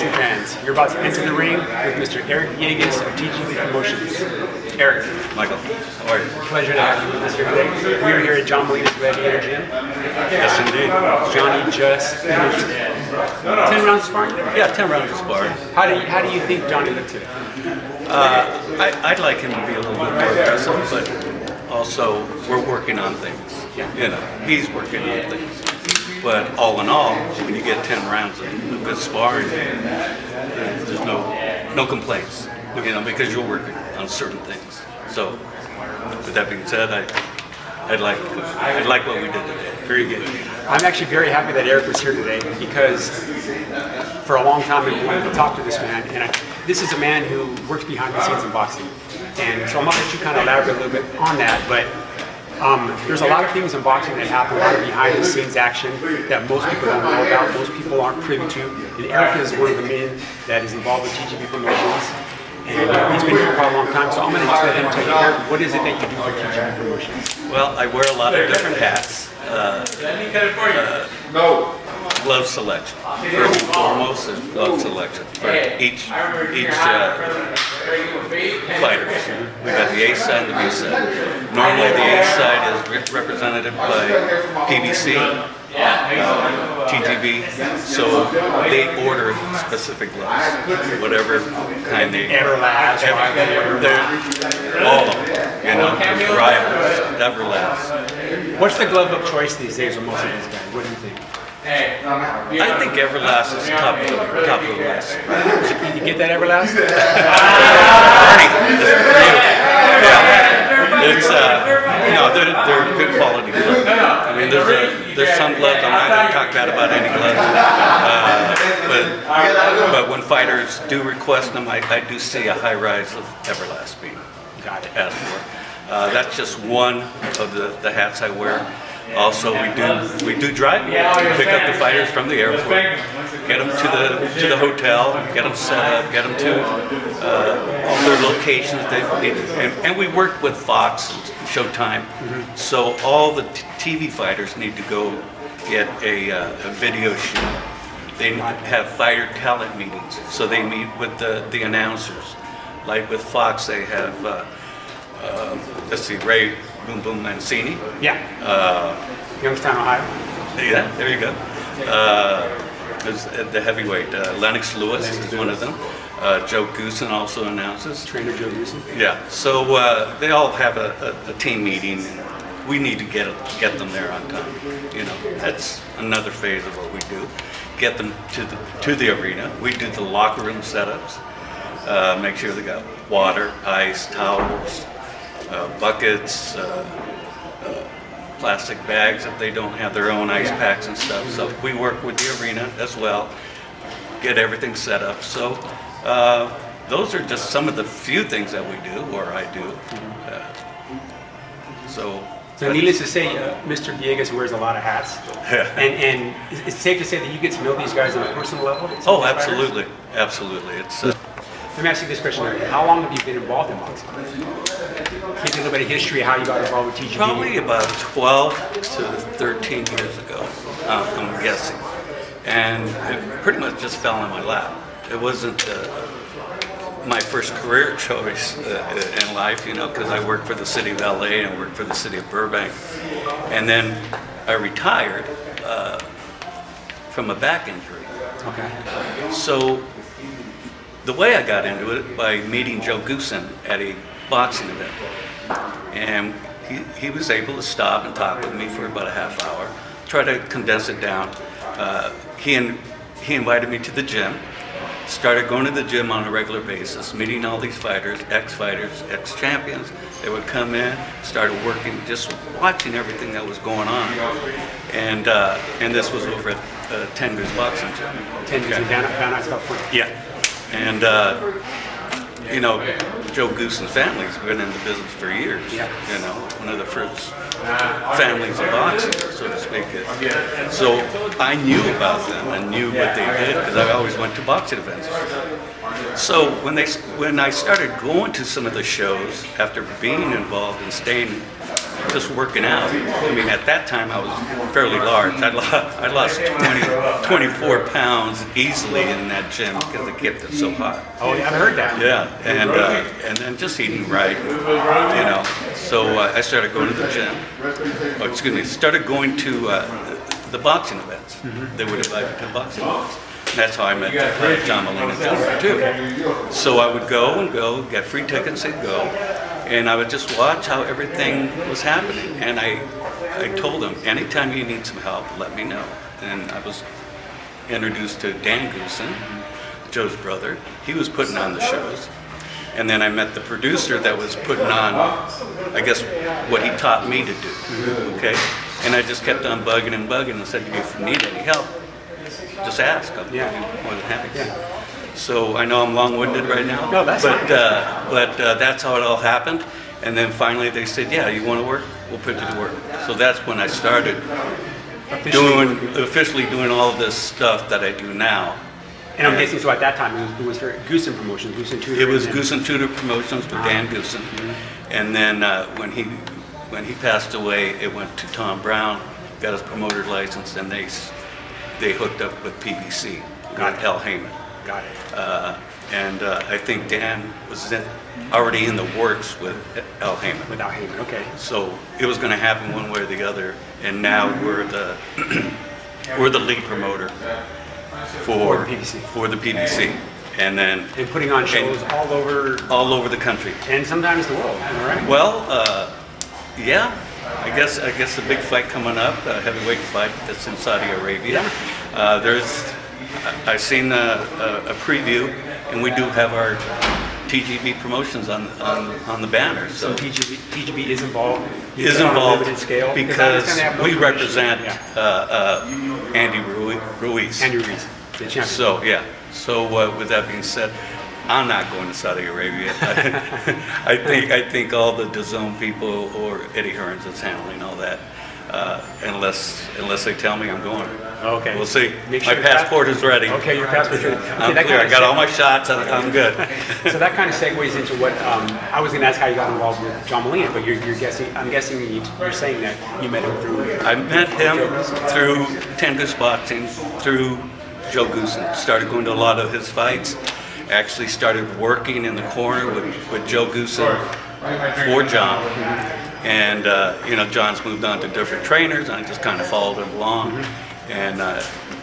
boxing fans, you're about to enter the ring with Mr. Eric Villegas of TGB Promotions. Eric. Michael, how are you? Pleasure to have you with us here today. We are here at John Molina's Gladiator Gym. Yes, indeed. Johnny just finished 10 rounds of sparring? Yeah, 10 rounds of sparring. How do you think Johnny looked today? I'd like him to be a little bit more aggressive, but also we're working on things. Yeah. You know, he's working on things. But all in all, when you get 10 rounds of good sparring, there's no complaints, you know, because you're working on certain things. So, with that being said, I'd like what we did today. Very good. I'm actually very happy that Eric was here today because for a long time I've wanted to talk to this man, and this is a man who works behind the scenes in boxing. And so I'm going to let you kind of elaborate a little bit on that, but there's a lot of things in boxing that happen, a lot of behind the scenes action that most people don't know about, most people aren't privy to. And Eric is one of the men that is involved with TGB Promotions. And he's been here for quite a long time, so I'm going to just let him tell you, Eric, what is it that you do for TGB Promotions? Well, I wear a lot of different hats. Glove selection. First and foremost is glove selection for each fighter. We've got the A side and the B side. Normally the A side is represented by PBC, TGB, so they order specific gloves, whatever kind they Everlast, all of them, you know, Rivals, Everlast. What's the glove of choice these days with most of these guys? What do you think? I think Everlast is top of the list. Did you get that Everlast? It's they're good quality gloves. I mean, there's some gloves, I'm not going to talk bad about any gloves, but when fighters do request them, I do see a high rise of Everlast being asked for. That's just one of the hats I wear. Also, we do drive. We pick up the fighters from the airport, get them to the hotel, get them set up, get them to all their locations they need, and we work with Fox and Showtime. So all the TV fighters need to go get a video shoot. They have fighter talent meetings, so they meet with the announcers. Like with Fox, they have let's see, Ray Boom Boom Mancini. Yeah. Youngstown, Ohio. Yeah, there you go. There's the heavyweight. Lennox Lewis is one of them. Joe Goosen also announces. Trainer Joe Goosen. Yeah. So they all have a team meeting, and we need to get them there on time. You know, that's another phase of what we do. Get them to the arena. We do the locker room setups. Make sure they got water, ice, towels. Buckets, plastic bags if they don't have their own ice packs and stuff. So we work with the arena as well, get everything set up. So those are just some of the few things that we do, or I do. So needless to say, Mr. Villegas wears a lot of hats. and it's safe to say that you get to know these guys on a personal level? Oh, absolutely. Absolutely. It's. Let me ask you this question, Eric. How long have you been involved in boxing? Give me a little bit of history of how you got involved with TGB. Probably about 12 to 13 years ago, I'm guessing. And it pretty much just fell in my lap. It wasn't my first career choice in life, you know, because I worked for the city of LA and worked for the city of Burbank. And then I retired from a back injury. Okay. So the way I got into it, by meeting Joe Goosen at a boxing event, and he was able to stop and talk with me for about a half hour, try to condense it down. He invited me to the gym, started going to the gym on a regular basis, meeting all these fighters, ex-fighters, ex-champions. They would come in, started working, just watching everything that was going on. And this was over at Tender's Boxing Gym. Tender's in down at South Point. Yeah. And, you know, Joe Goosen's family's been in the business for years. Yeah. You know, one of the first families of boxing, so to speak. So I knew about them and knew what they did because I always went to boxing events. So when I started going to some of the shows after being involved and staying just working out. I mean, at that time I was fairly large. I lost 24 pounds easily in that gym because they kept it so hot. Oh, yeah, I've heard that. Yeah, and then just eating right, you know. So I started going to the gym. Oh, excuse me, started going to the boxing events. They would invite me to boxing events. And that's how I met John Molina Jr. too. So I would go and go, get free tickets and go, and I would just watch how everything was happening. And I told him, anytime you need some help, let me know. And I was introduced to Dan Goosen, Joe's brother. He was putting on the shows. And then I met the producer that was putting on, I guess, what he taught me to do, okay? And I just kept on bugging and bugging and said, if you need any help, just ask. I'll be more than happy. Yeah. So I know I'm long-winded right now, no, that's but that's how it all happened. And then finally they said, yeah, you want to work? We'll put you to work. So that's when I started officially doing all of this stuff that I do now. And I'm guessing, so at that time, it was for Goosen Promotions, Goosen Tudor. It was Goosen Tudor Promotions with Dan Goosen. And then when he passed away, it went to Tom Brown, got his promoter license, and they hooked up with PBC, with Al Heyman. Got it. I think Dan was already in the works with Al Heyman. With Al Heyman, okay. So it was going to happen one way or the other, and now we're the lead promoter for the PBC, and putting on shows all over the country and sometimes the world. Am I right? Well, yeah. I guess the big fight coming up, a heavyweight fight that's in Saudi Arabia. I've seen a preview, and we do have our TGB promotions on the banner. So TGB is involved. Is involved on a scale because we represent Andy Ruiz. Andy Ruiz, the champion. So yeah. So with that being said, I'm not going to Saudi Arabia. I think all the DAZN people or Eddie Hearns is handling all that, unless they tell me I'm going. Okay. We'll see. My passport is ready. Okay, your passport's ready. Okay, I'm clear. I got all my shots. I'm good. So that kind of segues into what I was going to ask how you got involved with John Molina, but you're guessing. I'm guessing you're saying that you met him through. I met him through Tengus Boxing, through Joe Goosen. Started going to a lot of his fights. Actually started working in the corner with Joe Goosen for John. And you know, John's moved on to different trainers, and I just kind of followed him along. And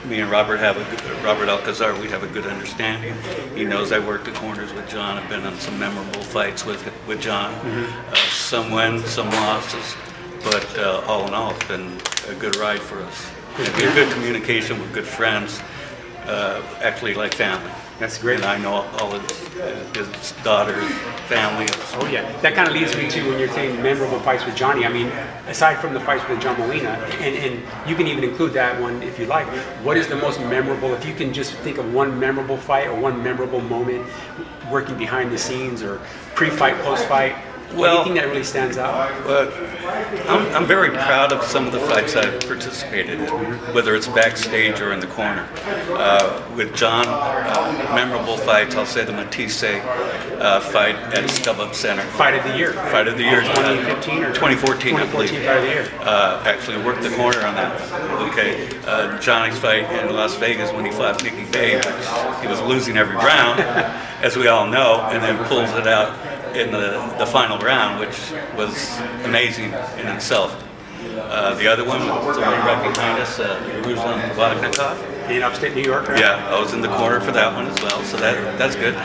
me and Robert Alcazar, we have a good understanding. He knows I worked the corners with John. I've been on some memorable fights with John. Some wins, some losses, but all in all, it's been a good ride for us. It's been good communication with good friends, actually like family. That's great. And I know all of his daughter's family. Oh yeah, that kind of leads me to when you're saying memorable fights with Johnny. I mean, aside from the fights with John Molina, and you can even include that one if you like, what is the most memorable, if you can just think of one memorable fight or one memorable moment working behind the scenes or pre-fight, post-fight, anything that really stands out? I'm very proud of some of the fights I've participated in, whether it's backstage or in the corner. With John, memorable fights, I'll say the Matisse fight at StubHub Center. Fight of the year. Fight of the year. 2015 or 2014, I believe. 2014 fight of the year. Actually worked the corner on that. Okay. Johnny's fight in Las Vegas when he fought Nicky Bay, which he was losing every round, as we all know, and then pulls it out in the final round, which was amazing in itself. The other one, the one right behind us, Ruslan Provodnikov. In upstate New York, right? Yeah, I was in the corner for that one as well, so that's good.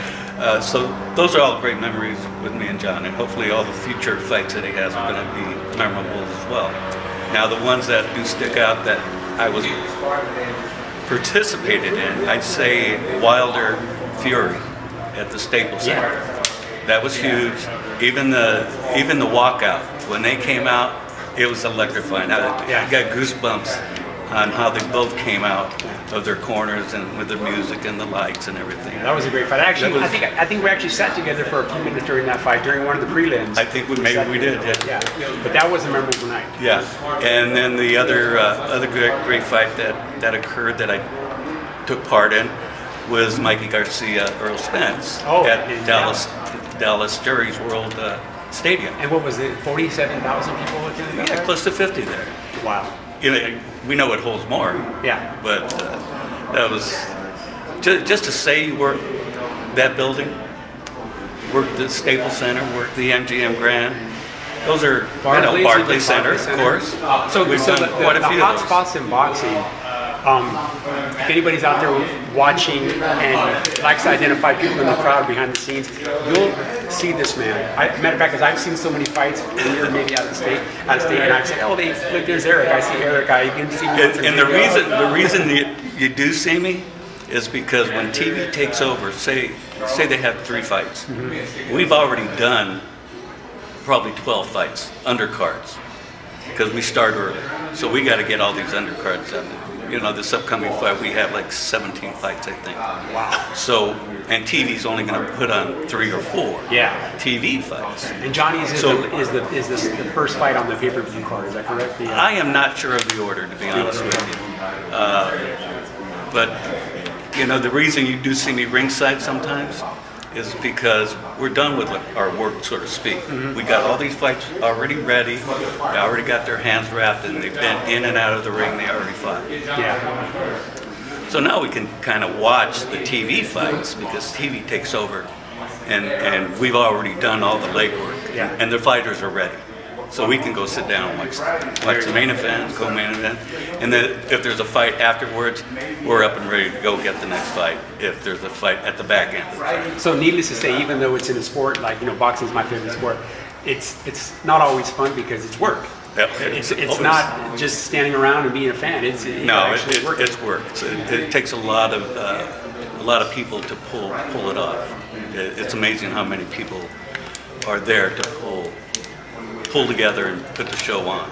So those are all great memories with me and John, and hopefully all the future fights that he has are going to be memorable as well. Now the ones that do stick out that I was participated in, I'd say Wilder Fury at the Staples Center. Yeah. That was huge. Even the walkout, when they came out, it was electrifying. I got goosebumps on how they both came out of their corners and with the music and the lights and everything. That was a great fight. Actually, I think we actually sat together for a few minutes during that fight, during one of the prelims. I think maybe we did. Yeah, but that was a memorable night. Yeah, and then the other great fight that occurred that I took part in was Mikey Garcia, Earl Spence at Dallas Jury's World stadium. And what was it, 47,000 people attended? Yeah, close to 50 there. Wow. You know, we know it holds more. Yeah. But that was, just to say you worked that building, worked the Staples Center, worked the MGM Grand. Those are, Barclays Center, of course. So, We've done quite a few hot of those. spots in boxing, if anybody's out there watching and likes to identify people in the crowd behind the scenes, you'll see this man. Matter of fact, because I've seen so many fights when you're maybe out of state, and I've said, oh, look, there's Eric. I see Eric. I can see me. And the reason you do see me is because when TV takes over, say they have 3 fights, we've already done probably 12 fights, undercards, because we start early. So we got to get all these undercards done. You know, this upcoming fight, we have like 17 fights, I think. Wow. So, and TV's only going to put on 3 or 4 TV fights. And Johnny's is the first fight on the pay-per-view card, is that correct? I am not sure of the order, to be honest with you. But, you know, the reason you do see me ringside sometimes is because we're done with our work, so to speak. We got all these fights already ready. They already got their hands wrapped, and they've been in and out of the ring. They already fought. Yeah. So now we can kind of watch the TV fights because TV takes over, and we've already done all the legwork, and the fighters are ready. So we can go sit down and watch the main event, co-main event, and then if there's a fight afterwards, we're up and ready to go get the next fight if there's a fight at the back end of the fight. So needless to say, even though it's in a sport, like, you know, boxing is my favorite sport, it's not always fun because it's work. Yep. It's not just standing around and being a fan. It's work. It takes a lot of people to pull it off. It's amazing how many people are there to pull together and put the show on.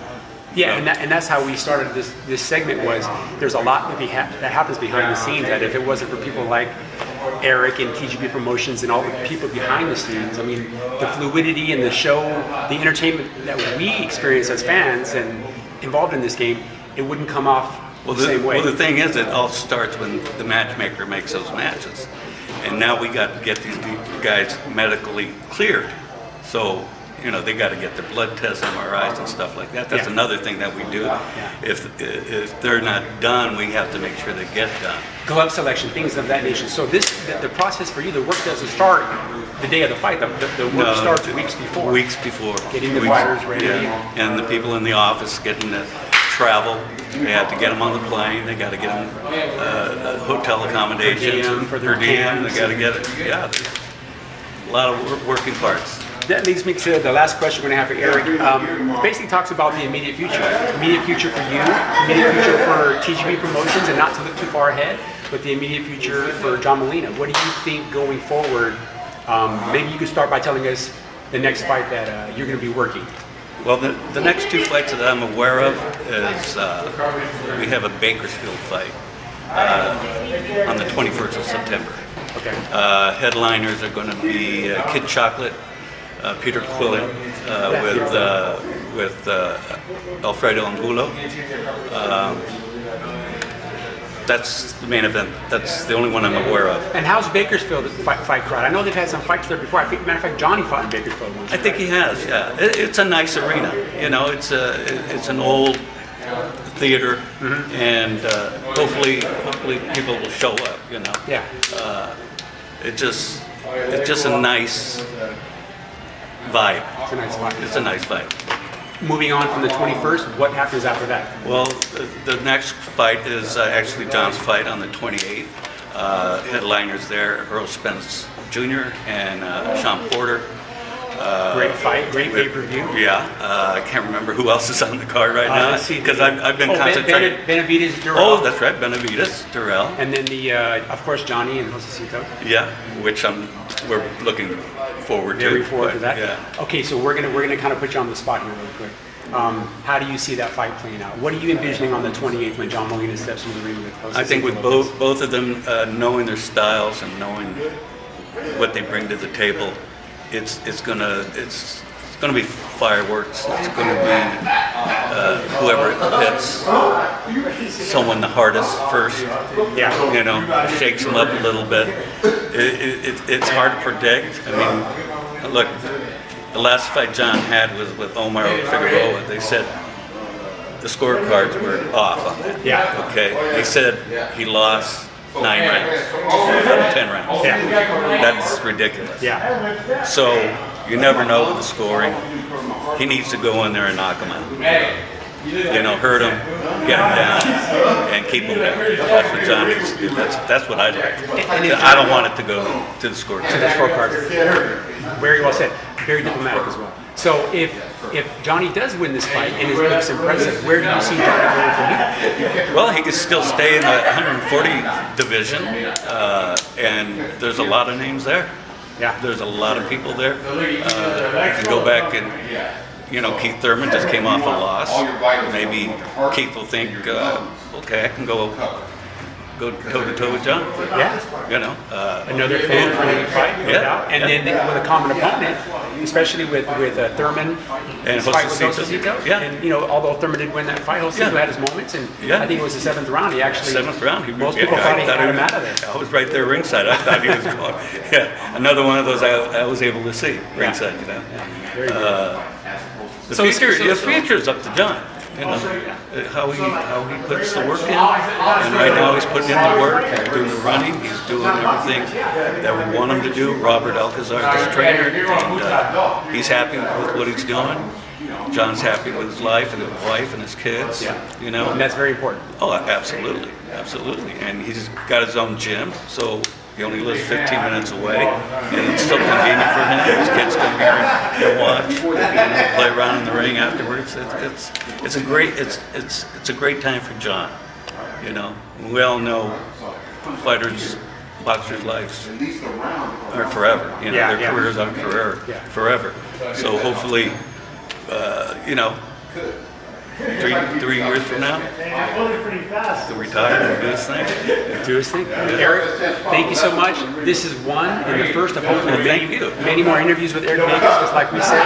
Yeah, and that's how we started this segment. Was there's a lot that happens behind the scenes that if it wasn't for people like Eric and TGB Promotions and all the people behind the scenes, I mean, the fluidity and the show, the entertainment that we experience as fans and involved in this game, it wouldn't come off the same way. Well, the thing is, it all starts when the matchmaker makes those matches, and now we got to get these guys medically cleared. So, you know, they got to get their blood tests, MRIs, and stuff like that. That's another thing that we do. If they're not done, we have to make sure they get done. Glove selection, things of that nature. So the process for you, the work doesn't start the day of the fight. The work starts weeks before. Weeks before. Getting the fighters ready. Yeah. And the people in the office getting the travel. They have to get them on the plane. They got to get them hotel accommodations per diem. They got to get it. Yeah, there's a lot of working parts. That leads me to the last question we're going to have for Eric. Basically talks about the immediate future. Immediate future for you, immediate future for TGB Promotions, and not to look too far ahead, but the immediate future for John Molina. What do you think going forward? Maybe you could start by telling us the next fight that you're going to be working. Well, the next 2 fights that I'm aware of is we have a Bakersfield fight on the 21st of September. Okay. Headliners are going to be Kid Chocolate, Peter Quillen with Alfredo Angulo. That's the main event. That's the only one I'm aware of. And how's Bakersfield fight crowd? I know they've had some fights there before. I think, matter of fact, Johnny fought in Bakersfield once. I think he has. Yeah, it's a nice arena. You know, it's an old theater, and hopefully people will show up. You know. Yeah. It's just a nice vibe. It's a nice fight. It's a nice fight. Moving on from the 21st, what happens after that? Well, the next fight is actually John's fight on the 28th. Headliners there, Earl Spence Jr. and Sean Porter. Great fight, great pay-per-view. Yeah, I can't remember who else is on the card right now because I've been concentrating. Benavidez, Durrell. Oh, that's right, Benavidez, Durrell. And then of course, Johnny and Josecito. Yeah, which we're looking forward to. Very forward to that. Yeah. Okay, so we're gonna kind of put you on the spot here real quick. How do you see that fight playing out? What are you envisioning on the 28th when John Molina steps into the ring with Josecito? I think with both of them knowing their styles and knowing what they bring to the table, it's gonna be fireworks. It's gonna be whoever hits someone the hardest first. Yeah. You know, shakes them up a little bit. It's hard to predict. I mean, look, the last fight John had was with Omar Figueroa. They said the scorecards were off on that. Yeah. Okay. They said he lost 9 rounds out of 10 rounds. Yeah. That's ridiculous. Yeah. So you never know with the scoring. He needs to go in there and knock him out. You know, hurt him, get him down, and keep him there. That's what John needs to do. That's what I'd like. I don't want it to go to the scorecard. To the scorecard. Very well said. Very diplomatic as well. So if Johnny does win this fight and it looks impressive, where do you see Johnny going from here? Well, he could still stay in the 140 division, and there's a lot of names there. Yeah. There's a lot of people there. You can go back and, you know, Keith Thurman just came off a loss. Maybe Keith will think, okay, I can go toe-to-toe with John. Yeah. You know. Another fan-friendly fight, no doubt. And then with a common opponent, especially with Thurman and fight with Josecito. Josecito. Yeah. And, you know, although Thurman did win that fight, Josecito had his moments, and I think it was the 7th round. He actually, 7th round. Most people thought he had him out of there. I was right there ringside. I thought he was going. Yeah, another one of those I was able to see ringside. You know. Very good. The future's up to John. You know, how he puts the work in, and right now he's putting in the work. He's doing the running. He's doing everything that we want him to do. Robert Alcazar is his trainer, and he's happy with what he's doing. John's happy with his life and his wife and his kids. You know, and that's very important. Oh, absolutely, absolutely. And he's got his own gym, so he only lives 15 minutes away, and it's still convenient for him. His kids come here and watch, play around in the ring afterwards. It's a great time for John. You know, we all know fighters, boxers' lives are forever. You know, their careers are forever. So hopefully, you know, 3 years from now, he'll retire and do his thing. Do his thing. Eric, thank you so much. This is one and the first of hopefully many more interviews with Eric Vegas, because like we said,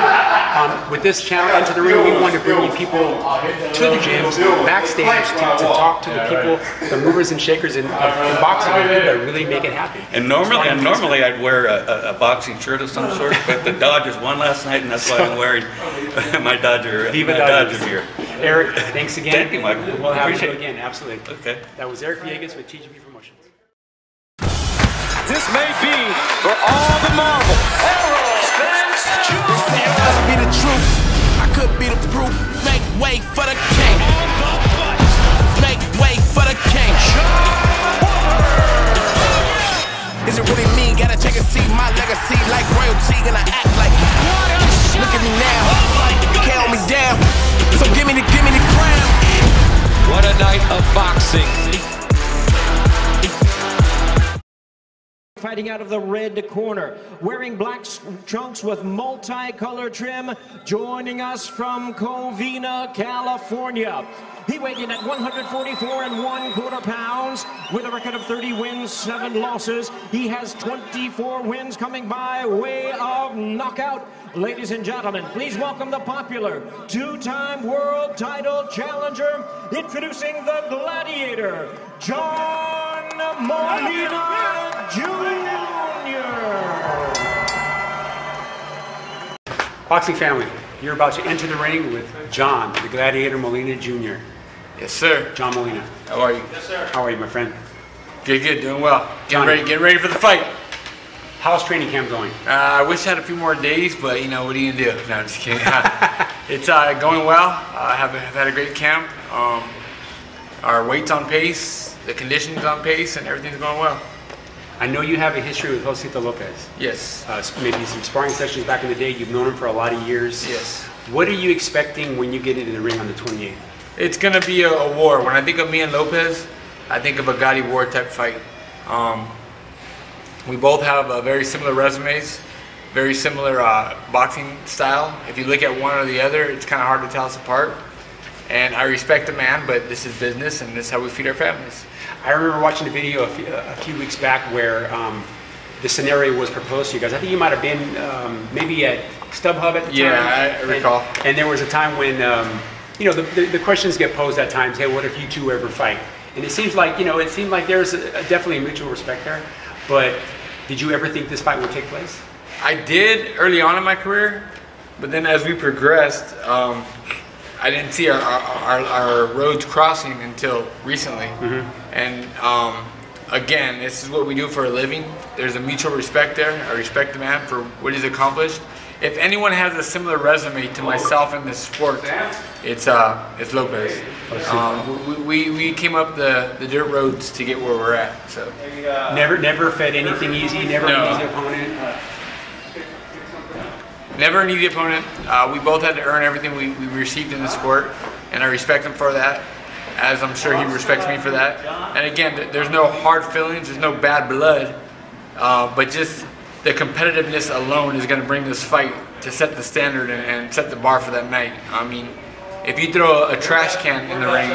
with this channel, Into the Ring, we want to bring you people to the gyms, backstage, to talk to the people, the movers and shakers in boxing, that really make it happen. And normally I'd wear a boxing shirt of some sort, but the Dodgers won last night, and that's why I'm wearing my Dodger gear. Eric, thanks again. Thank you, Michael. We'll have you again, absolutely. Okay. That was Eric Villegas with TGB Promotions. This may be for all the marbles. This must be the truth. I could be the proof. Make way for the king. Make way for the king. Is it really me? Gotta check and see my legacy like royalty. Gonna act like look at me now. You can't hold me down. So give me the crown. What a night of boxing. Fighting out of the red corner, wearing black trunks with multicolored trim, joining us from Covina, California. He weighed in at 144 1/4 pounds with a record of 30 wins, 7 losses. He has 24 wins coming by way of knockout. Ladies and gentlemen, please welcome the popular 2-time world title challenger, introducing the Gladiator, John MOLINA Jr. Boxing family, you're about to enter the ring with John, the Gladiator MOLINA Jr. Yes, sir. John MOLINA. How are you? Yes, sir. How are you, my friend? Good, doing well. Getting ready for the fight. How's training camp going? I wish I had a few more days, but you know, what are you gonna do? No, I'm just kidding. It's going well. I have had a great camp. Our weight's on pace, the conditioning's on pace, and everything's going well. I know you have a history with Josecito Lopez. Yes. Maybe some sparring sessions back in the day. You've known him for a lot of years. Yes. What are you expecting when you get into the ring on the 28th? It's gonna be a war. When I think of me and Lopez, I think of a Gotti War type fight. We both have very similar resumes, very similar boxing style. If you look at one or the other, it's kind of hard to tell us apart. And I respect the man, but this is business, and this is how we feed our families. I remember watching a video a few weeks back where the scenario was proposed to you guys. I think you might have been maybe at StubHub at the time. Yeah, I recall. And there was a time when, you know, the questions get posed at times, hey, what if you two ever fight? And it seems like, you know, there's definitely a mutual respect there. But did you ever think this fight would take place? I did early on in my career, But then as we progressed, I didn't see our roads crossing until recently. And again, this is what we do for a living. There's a mutual respect there. I respect the man for what he's accomplished. If anyone has a similar resume to myself in this sport, it's Lopez. We came up the dirt roads to get where we're at. So never fed anything easy. Never an easy opponent. Never an easy opponent. We both had to earn everything we received in the sport, and I respect him for that, as I'm sure he respects me for that. And again, there's no hard feelings, there's no bad blood, but just the competitiveness alone is going to bring this fight to set the standard and set the bar for that night. I mean, if you throw a trash can in the ring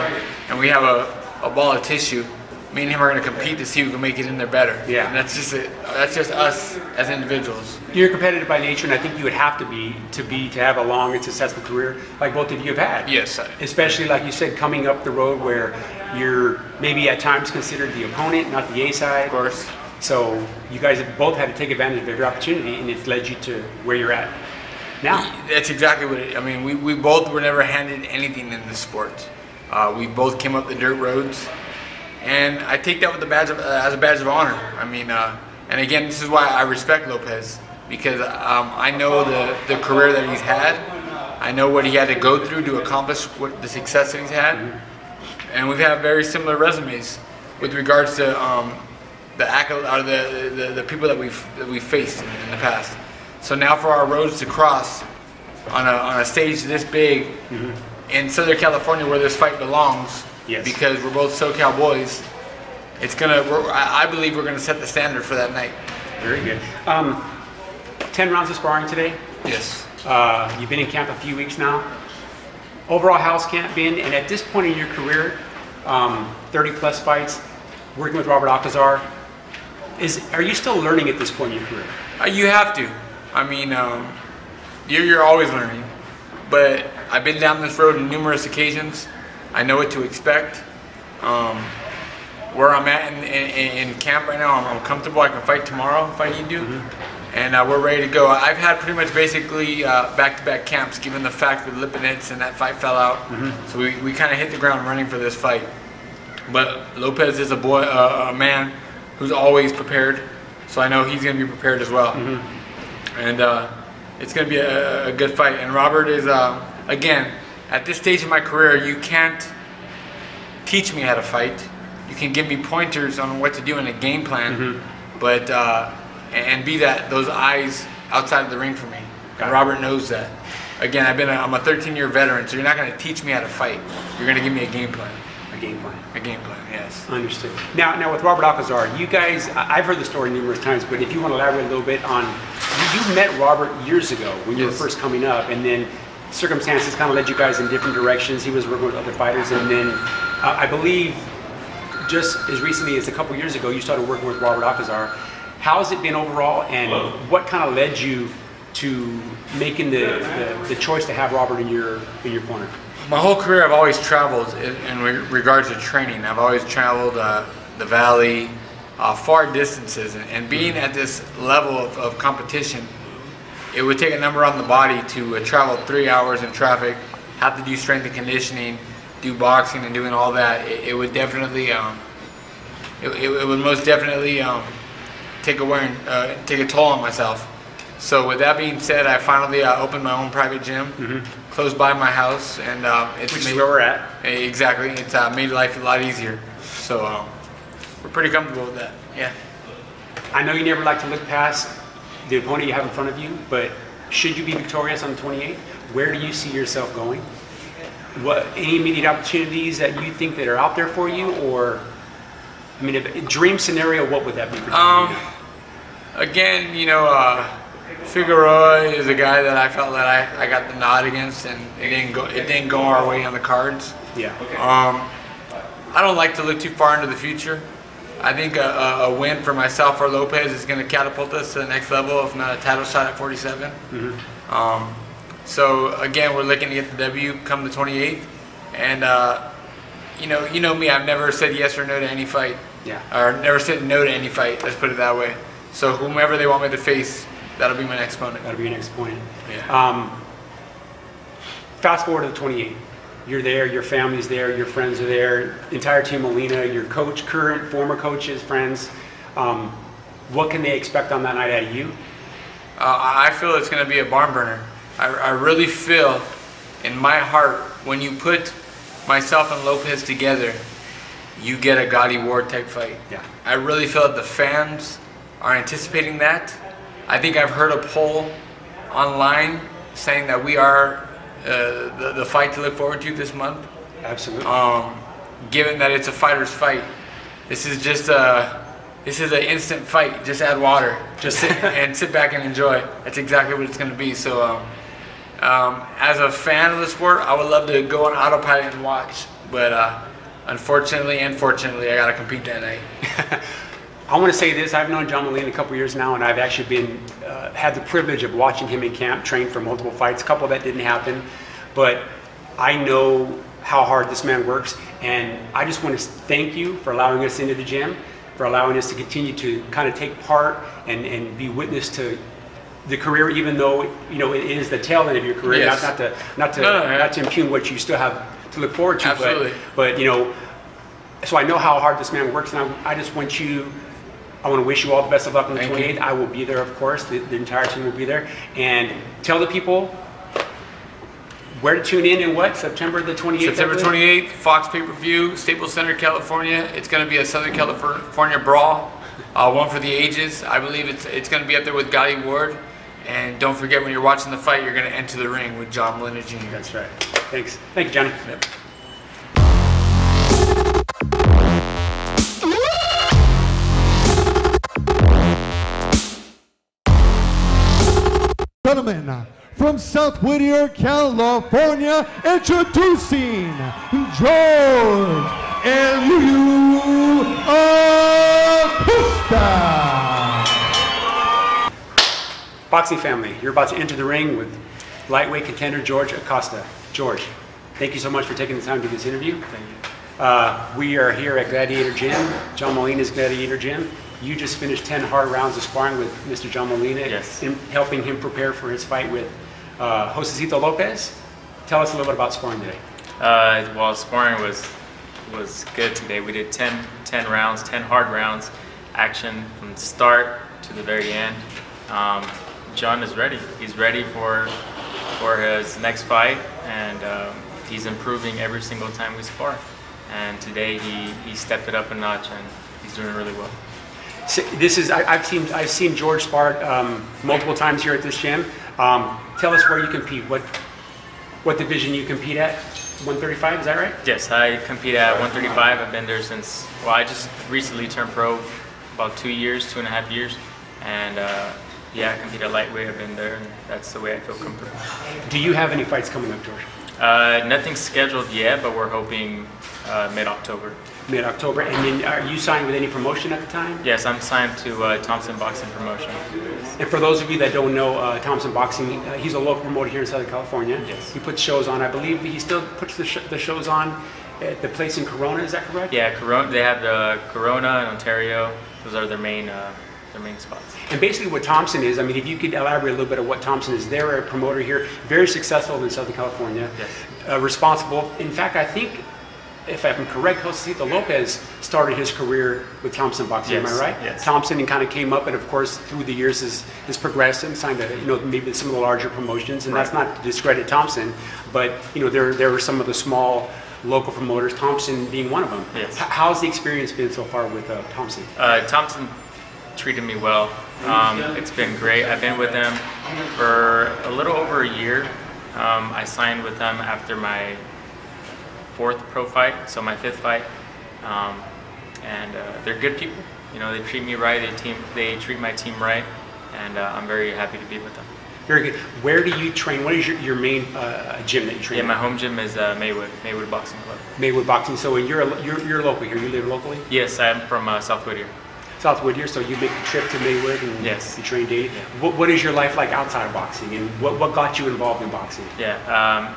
and we have a ball of tissue, me and him are going to compete to see who can make it in there better. Yeah. And that's just us as individuals. You're competitive by nature, and I think you would have to be to have a long and successful career like both of you have had. Yes. Especially, like you said, coming up the road where you're maybe at times considered the opponent, not the A side. Of course. So you guys have both had to take advantage of every opportunity, and it's led you to where you're at now. That's exactly what I mean. We both were never handed anything in this sport. We both came up the dirt roads. And I take that with as a badge of honor. I mean, and again, this is why I respect Lopez, because I know the career that he's had. I know what he had to go through to accomplish the success that he's had. And we've had very similar resumes with regards to the people that we've faced in the past. So now for our roads to cross on a stage this big in Southern California, where this fight belongs. Yes. Because we're both SoCal boys, I believe we're gonna set the standard for that night. Very good. 10 rounds of sparring today. Yes. You've been in camp a few weeks now. Overall, how's camp been? And at this point in your career, 30 plus fights, working with Robert Alcazar, are you still learning at this point in your career? You have to. I mean, you're always learning. But I've been down this road on numerous occasions. I know what to expect. Where I'm at in camp right now, I'm comfortable. I can fight tomorrow if I need to. And we're ready to go. I've had pretty much basically back-to-back camps, given the fact with Lipinets and that fight fell out. So we kind of hit the ground running for this fight. But Lopez is a man who's always prepared. So I know he's going to be prepared as well. And it's going to be a good fight. And Robert is, again, at this stage of my career, you can't teach me how to fight. You can give me pointers on what to do in a game plan, but and be those eyes outside of the ring for me. And Robert knows that. Again, I'm a 13-year veteran, so you're not going to teach me how to fight. You're going to give me a game plan. A game plan. A game plan, yes. Understood. Now with Robert Alcazar, you guys, I've heard the story numerous times, but if you want to elaborate a little bit on, you met Robert years ago when you were first coming up, and then circumstances kind of led you guys in different directions. He was working with other fighters, and then I believe just as recently as a couple years ago, you started working with Robert Alcazar. How has it been overall, and what kind of led you to making the choice to have Robert in your corner? My whole career, I've always traveled in regards to training. I've always traveled the valley, far distances, and being at this level of competition, it would take a number on the body to travel 3 hours in traffic, have to do strength and conditioning, do boxing and doing all that. It would definitely, it would most definitely take a toll on myself. So with that being said, I finally opened my own private gym close by my house, and which is where we're at. Exactly, it's made life a lot easier. So we're pretty comfortable with that. Yeah. I know you never like to look past the opponent you have in front of you, but should you be victorious on the 28th, where do you see yourself going? What any immediate opportunities that you think that are out there for you, or I mean, a dream scenario, what would that be for you? Again, you know, Figueroa is a guy that I felt that I got the nod against, and it didn't go our way on the cards. Yeah. I don't like to look too far into the future. I think a win for myself or Lopez is going to catapult us to the next level, if not a title shot at 47. So again, we're looking to get the W come the 28th, and you know me, I've never said yes or no to any fight. Yeah. Or never said no to any fight. Let's put it that way. So whomever they want me to face, that'll be my next opponent. That'll be your next opponent. Yeah. fast forward to the 28th. You're there, your family's there, your friends are there, entire team MOLINA, your coach, current, former coaches, friends. What can they expect on that night out of you? I feel it's going to be a barn burner. I really feel in my heart when you put myself and Lopez together, you get a Gotti Ward type fight. Yeah. I really feel that the fans are anticipating that. I think I've heard a poll online saying that we are the fight to look forward to this month. Absolutely. Given that it's a fighter's fight, this is just an instant fight. Just add water, just sit back and enjoy. That's exactly what it's going to be. So, as a fan of the sport, I would love to go on autopilot and watch, but unfortunately and fortunately, I got to compete that night. I want to say this, I've known John MOLINA a couple years now, and I've actually been, had the privilege of watching him in camp, train for multiple fights, a couple that didn't happen, but I know how hard this man works, and I just want to thank you for allowing us into the gym, for allowing us to continue to kind of take part and be witness to the career, even though, you know, it is the tail end of your career, yes. not to impugn what you still have to look forward to, absolutely. But you know, so I know how hard this man works, and I just want you, I want to wish you all the best of luck on the 28th. I will be there, of course. The entire team will be there. And tell the people where to tune in and what? September the 28th? September 28th, Fox pay-per-view, Staples Center, California. It's going to be a Southern California brawl, one for the ages. I believe it's going to be up there with Gotti Ward. And don't forget, when you're watching the fight, you're going to enter the ring with John MOLINA Jr. That's right. Thanks. Thank you, Johnny. Yep. Gentlemen, from South Whittier, California, introducing George ACOSTA. Boxing family, you're about to enter the ring with lightweight contender George ACOSTA. George, thank you so much for taking the time to do this interview. Thank you. We are here at Gladiator Gym, John MOLINA's Gladiator Gym. You just finished 10 hard rounds of sparring with Mr. John MOLINA, yes, helping him prepare for his fight with Josecito Lopez. Tell us a little bit about sparring today. Well, sparring was good today. We did 10 rounds, 10 hard rounds, action from the start to the very end. John is ready. He's ready for his next fight, and he's improving every single time we spar. And today he stepped it up a notch, and he's doing really well. So this is I've seen George spar multiple times here at this gym. Tell us where you compete. What division you compete at? 135, is that right? Yes, I compete at 135. I've been there since, well, I just recently turned pro about 2.5 years, and yeah, I compete at lightweight. I've been there, and that's the way I feel comfortable. Do you have any fights coming up, George? Nothing scheduled yet, but we're hoping mid-October. Mid-October. And then are you signed with any promotion at the time? Yes, I'm signed to Thompson Boxing Promotion. And for those of you that don't know Thompson Boxing, he's a local promoter here in Southern California. Yes. He puts shows on. I believe he still puts the shows on at the place in Corona, is that correct? Yeah, Corona. They have the Corona and Ontario. Those are their main spots. And basically what Thompson is, I mean, if you could elaborate a little bit of what Thompson is, they're a promoter here, very successful in Southern California. Yes. Responsible. In fact, I think, if I'm correct, Josecito Lopez started his career with Thompson Boxing. Yes. Am I right? Yes. Thompson kind of came up, and of course, through the years, has progressed and signed, maybe some of the larger promotions. And that's not to discredit Thompson, but there were some of the small local promoters, Thompson being one of them. Yes. How's the experience been so far with Thompson? Thompson treated me well. It's been great. I've been with them for a little over a year. I signed with them after my 4th pro fight, so my 5th fight, and they're good people. They treat me right. They treat my team right, and I'm very happy to be with them. Very good. Where do you train? What is your main gym that you train? Yeah, my home gym is Maywood Boxing Club. Maywood Boxing. So you're local here. You live locally? Yes, I'm from South Whittier. South Whittier. So you make the trip to Maywood and yes, you train daily. Yeah. What is your life like outside of boxing, and what got you involved in boxing? Yeah.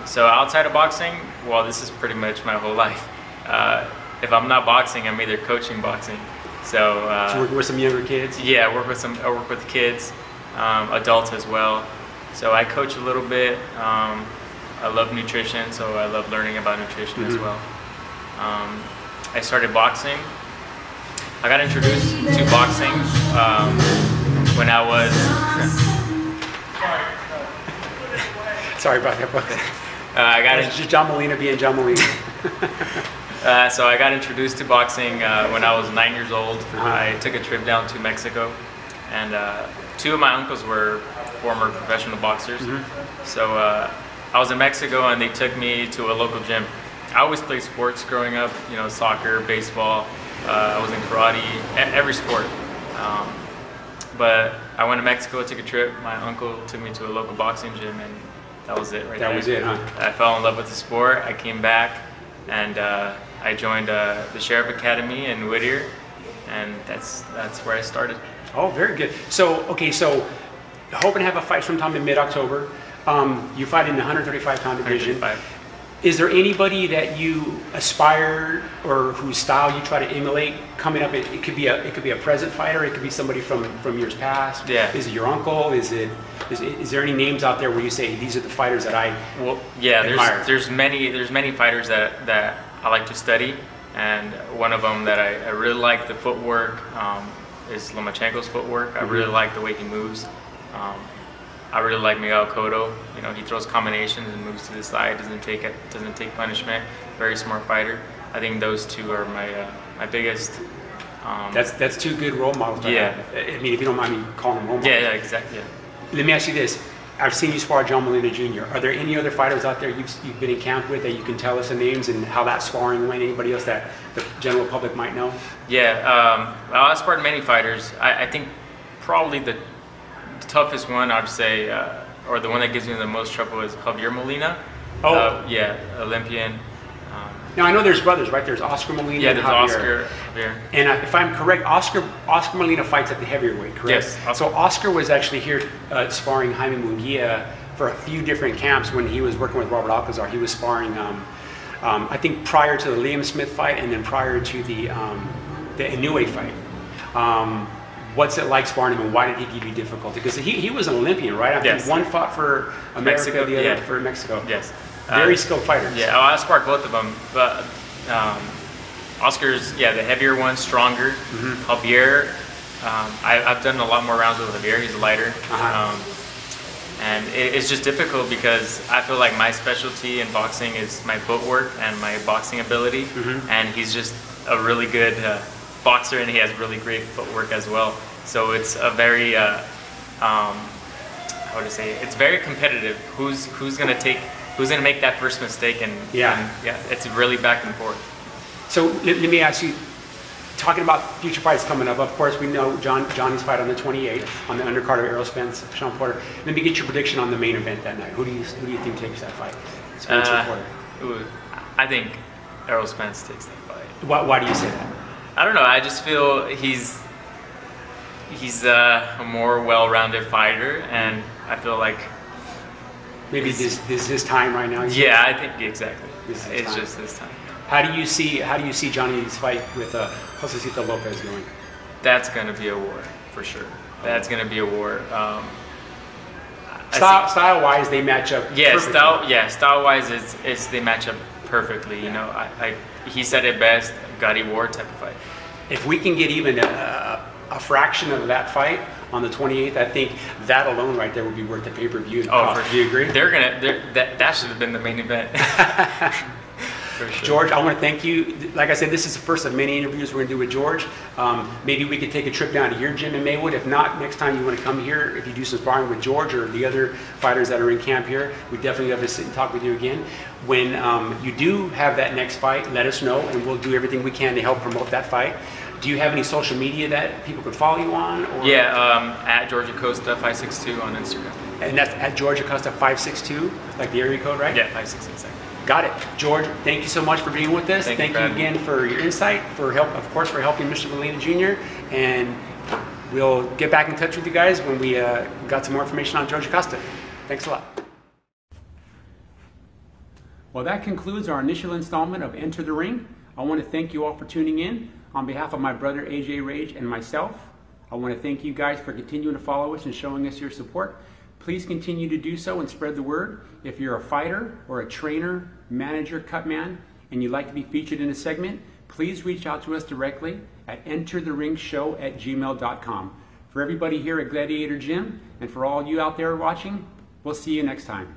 So outside of boxing, well, this is pretty much my whole life. If I'm not boxing, I'm either coaching boxing. So you working with some younger kids? Yeah, I work with kids, adults as well. So I coach a little bit. I love nutrition, so I love learning about nutrition as well. I started boxing. I got introduced to boxing when I was... Sorry about that, folks. I got just John Molina being John Molina. So I got introduced to boxing when I was 9 years old. I took a trip down to Mexico, and 2 of my uncles were former professional boxers. So I was in Mexico, and they took me to a local gym. I always played sports growing up, you know, soccer, baseball. I was in karate, every sport. But I went to Mexico, took a trip. My uncle took me to a local boxing gym, and that was it right there. That was it, huh? I fell in love with the sport. I came back, and I joined the Sheriff Academy in Whittier, and that's where I started. Oh, very good. So, okay, so hoping to have a fight sometime in mid-October. You fight in the 135-pound division. 135. Is there anybody that you aspire or whose style you try to emulate coming up? It could be a present fighter. It could be somebody from years past. Yeah. Is it your uncle? Is there any names out there where you say these are the fighters that I admire? There's many fighters that I like to study, and one of them that I really like the footwork is Lomachenko's footwork. I really like the way he moves. I really like Miguel Cotto. You know, he throws combinations and moves to the side. Doesn't take punishment. Very smart fighter. I think those 2 are my biggest. That's 2 good role models. Yeah. I mean, if you don't mind me calling them role models. Yeah, exactly. Yeah. Let me ask you this: I've seen you spar John Molina Jr. Are there any other fighters out there you've been in camp with that you can tell us the names and how that sparring went? Anybody else that the general public might know? Yeah. Well, I sparred many fighters. I think probably the toughest one, I'd say, or the one that gives me the most trouble is Javier Molina. Oh. Yeah, Olympian. Now I know there's brothers, right? There's Oscar Molina. Yeah, and there's Javier. Javier. And if I'm correct, Oscar Molina fights at the heavier weight, correct? Yes. So Oscar was actually here sparring Jaime Munguia for a few different camps when he was working with Robert Alcazar. He was sparring, I think, prior to the Liam Smith fight, and then prior to the Inoue fight. What's it like sparring him, and why did he give you difficulty? Because he was an Olympian, right? I think one fought for America, Mexico, the other for Mexico. Yes. Very skilled fighters. Yeah, I sparred both of them, but Oscar's, the heavier one, stronger. Javier, I've done a lot more rounds with Javier. He's lighter. And it's just difficult because I feel like my specialty in boxing is my footwork and my boxing ability, and he's just a really good boxer, and he has really great footwork as well. So it's a very, how would I say, it's very competitive. Who's gonna make that first mistake, and it's really back and forth. So let me ask you, talking about future fights coming up, of course we know Johnny's fight on the 28th on the undercard of Errol Spence, Sean Porter. Let me get your prediction on the main event that night. Who do you think takes that fight? Spence or Porter? I think Errol Spence takes that fight. Why do you say that? I don't know. I just feel he's a more well-rounded fighter, and I feel like maybe this time right now. Yeah, I think exactly. It's time. Just this time. How do you see Johnny's fight with Josecito Lopez going? That's going to be a war for sure. That's going to be a war. Style-wise, they match up. Yeah, perfectly. Style-wise, they match up perfectly. You know, he said it best. Gotti war type of fight. If we can get even a fraction of that fight on the 28th, I think that alone right there would be worth the pay-per-view. Oh, for sure. Do you agree? That should have been the main event. For sure. George, I want to thank you. Like I said, this is the first of many interviews we're going to do with George. Maybe we could take a trip down to your gym in Maywood. If not, next time you want to come here, if you do some sparring with George or the other fighters that are in camp here, we definitely have to sit and talk with you again. When you do have that next fight, let us know, and we'll do everything we can to help promote that fight. Do you have any social media that people could follow you on? Or? Yeah, at George ACOSTA 562 on Instagram. And that's at George ACOSTA 562, like the area code, right? Yeah, 562 exactly. Got it. George, thank you so much for being with us. Thank you again for your insight, for helping Mr. Molina Jr. And we'll get back in touch with you guys when we got some more information on George ACOSTA. Thanks a lot. Well, that concludes our initial installment of Enter the Ring. I want to thank you all for tuning in. On behalf of my brother AJ Rage and myself, I want to thank you guys for continuing to follow us and showing us your support. Please continue to do so and spread the word. If you're a fighter or a trainer, manager, cut man, and you'd like to be featured in a segment, please reach out to us directly at entertheringshow@gmail.com. For everybody here at Gladiator Gym, and for all you out there watching, we'll see you next time.